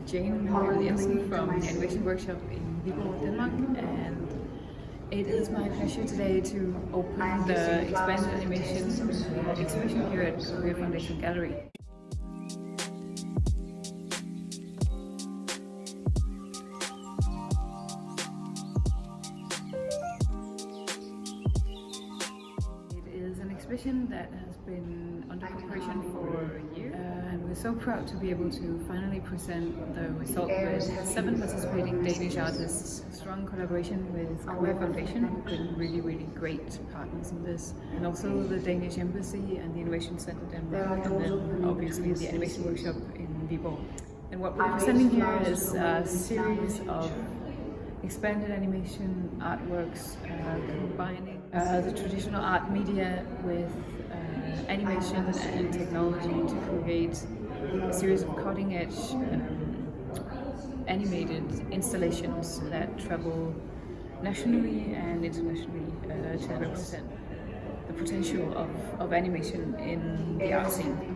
Jensen from the animation workshop in Viborg, Denmark, and it is my pleasure today to open the expanded animation exhibition here at Career Foundation Gallery. Exhibition that has been under preparation for a year, and we're so proud to be able to finally present the result with 7 participating Danish artists. Strong collaboration with Career Foundation, who've been really great partners in this, and also the Danish Embassy and the Innovation Center Denmark, and then obviously the animation workshop in Viborg. And what we're presenting here is a series of expanded animation artworks combining the traditional art media with animation and technology to create a series of cutting-edge animated installations that travel nationally and internationally to represent the potential of animation in the art scene.